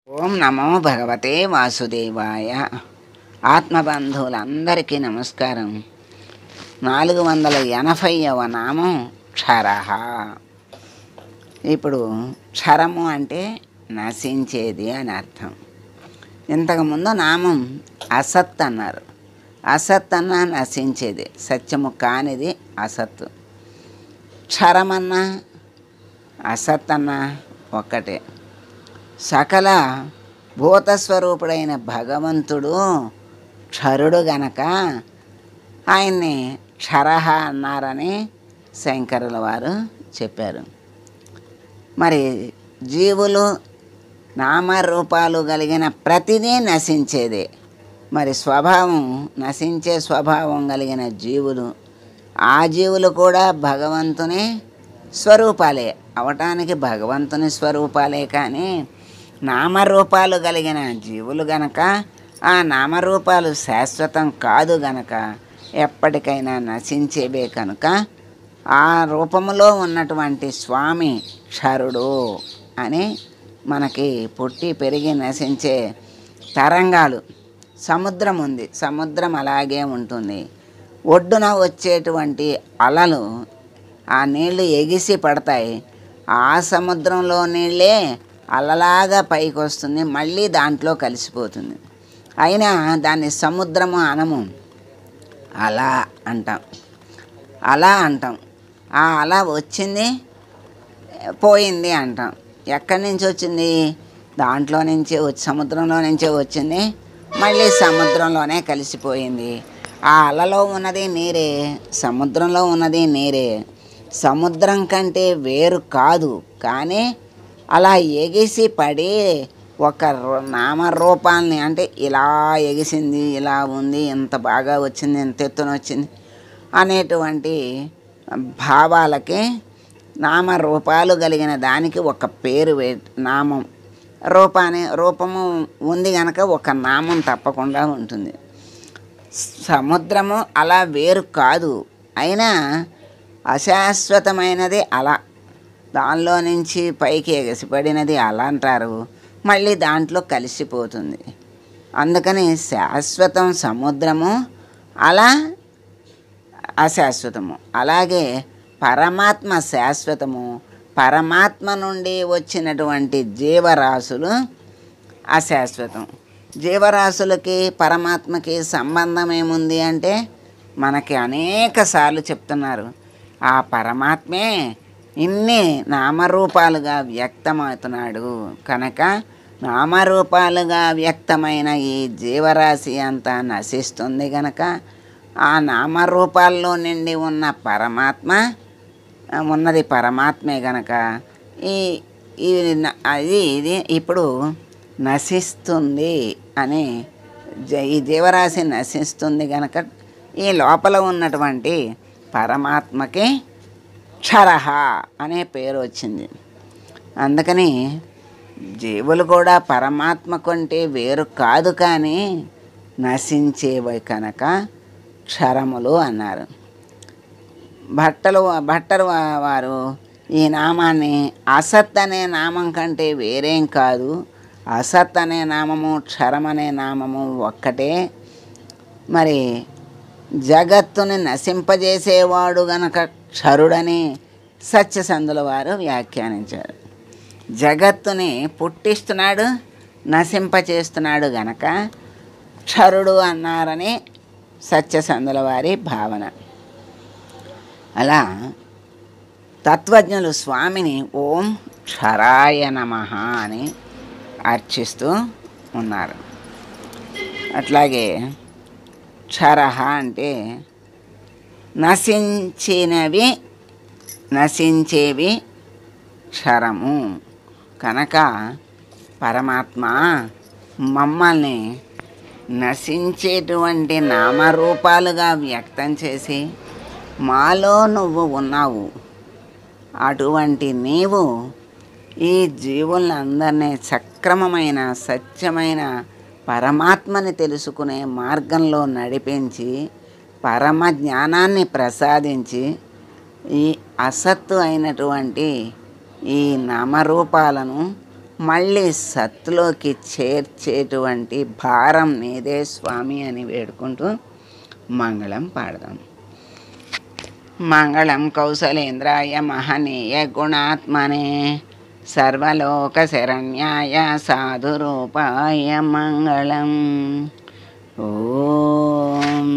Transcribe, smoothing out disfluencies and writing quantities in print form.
ఓం నమో భగవతే వాసుదేవాయ. ఆత్మబంధువులందరికీ నమస్కారం. 480వ నామం క్షరః. ఇప్పుడు క్షరము అంటే నశించేది అని అర్థం. ఇంతకుముందు నామం అసత్ అన్నారు. అసత్ అన్నా నశించేది, సత్యము కానిది అసత్తు. క్షరమన్నా అసత్ అన్నా ఒక్కటే. సకల భూతస్వరూపుడైన భగవంతుడు క్షరుడు గనక ఆయన్ని క్షరః అన్నారని శంకరుల వారు చెప్పారు. మరి జీవులు నామరూపాలు కలిగిన ప్రతిదీ నశించేదే. మరి స్వభావం నశించే స్వభావం కలిగిన జీవులు, ఆ జీవులు కూడా భగవంతుని స్వరూపాలే అవటానికి భగవంతుని స్వరూపాలే. కానీ నామరూపాలు కలిగిన జీవులు గనక ఆ నామరూపాలు శాశ్వతం కాదు గనక ఎప్పటికైనా నశించేవే. కనుక ఆ రూపములో ఉన్నటువంటి స్వామి క్షరుడు అని మనకి పుట్టి పెరిగి నశించే తరంగాలు. సముద్రం ఉంది, సముద్రం అలాగే ఉంటుంది. ఒడ్డున వచ్చేటువంటి అలలు, ఆ నీళ్లు ఎగిసి పడతాయి. ఆ సముద్రంలో నీళ్ళే అలలాగా పైకి వస్తుంది, మళ్ళీ దాంట్లో కలిసిపోతుంది. అయినా దాన్ని సముద్రము అనము, అలా అంటాం. అలా అంటాం. ఆ అల వచ్చింది పోయింది అంటాం. ఎక్కడి నుంచి వచ్చింది? దాంట్లో నుంచే సముద్రంలో నుంచే వచ్చింది, మళ్ళీ సముద్రంలోనే కలిసిపోయింది. ఆ అలలో ఉన్నది నీరే, సముద్రంలో ఉన్నది నీరే. సముద్రం కంటే వేరు కాదు, కానీ అలా ఎగిసి పడి ఒక నామరూపాల్ని, అంటే ఇలా ఎగిసింది, ఇలా ఉంది, ఇంత బాగా వచ్చింది, ఇంత ఎత్తున వచ్చింది అనేటువంటి భావాలకి నామరూపాలు కలిగిన దానికి ఒక పేరు నామం. రూపము ఉంది కనుక ఒక నామం తప్పకుండా ఉంటుంది. సముద్రము అలా వేరు కాదు, అయినా అశాశ్వతమైనది అలా. దానిలో నుంచి పైకి ఎగసిపడినది అలా అంటారు, మళ్ళీ దాంట్లో కలిసిపోతుంది. అందుకని శాశ్వతం సముద్రము, అలా అశాశ్వతము. అలాగే పరమాత్మ శాశ్వతము. పరమాత్మ నుండి వచ్చినటువంటి జీవరాశులు అశాశ్వతం. జీవరాశులకి పరమాత్మకి సంబంధం ఏముంది అంటే మనకి అనేక సార్లు చెప్తున్నారు. ఆ పరమాత్మే ఇన్ని నామరూపాలుగా వ్యక్తమవుతున్నాడు కనుక నామరూపాలుగా వ్యక్తమైన ఈ జీవరాశి అంతా నశిస్తుంది గనక ఆ నామరూపాల్లో నిండి ఉన్న పరమాత్మ ఉన్నది పరమాత్మే గనక ఇది ఇప్పుడు నశిస్తుంది అని, ఈ జీవరాశి నశిస్తుంది గనక ఈ లోపల ఉన్నటువంటి పరమాత్మకి క్షరః అనే పేరు వచ్చింది. అందుకని జీవులు కూడా పరమాత్మ కంటే వేరు కాదు, కానీ నశించేవి కనుక క్షరములు అన్నారు. భట్టరు వారు ఈ నామాన్ని అసత్ అనే నామం కంటే వేరేం కాదు, అసత్ అనే నామము క్షరం అనే నామము ఒక్కటే. మరి జగత్తుని నశింపజేసేవాడు గనక క్షరుడని సత్యసంధుల వారు వ్యాఖ్యానించారు. జగత్తుని పుట్టిస్తున్నాడు, నశింపచేస్తున్నాడు గనక క్షరుడు అన్నారని సత్యసంధుల వారి భావన. అలా తత్వజ్ఞులు స్వామిని ఓం క్షరాయ నమః అని అర్చిస్తూ ఉన్నారు. అట్లాగే క్షరః అంటే నశించేవి క్షరము కనుక పరమాత్మ మమ్మల్ని నశించేటువంటి నామరూపాలుగా వ్యక్తం చేసి మాలో నువ్వు ఉన్నావు. అటువంటి నీవు ఈ జీవులందరినీ సక్రమమైన సత్యమైన పరమాత్మని తెలుసుకునే మార్గంలో నడిపించి పరమ జ్ఞానాన్ని ప్రసాదించి ఈ అసత్తు అయినటువంటి ఈ నామరూపాలను మళ్ళీ సత్తులోకి చేర్చేటువంటి భారం నీదే స్వామి అని వేడుకుంటూ మంగళం పాడదాం. మంగళం కౌసలేంద్రాయ మహనీయ గుణాత్మనే సర్వలోక శరణ్యాయ సాధురూపాయ మంగళం. ఓం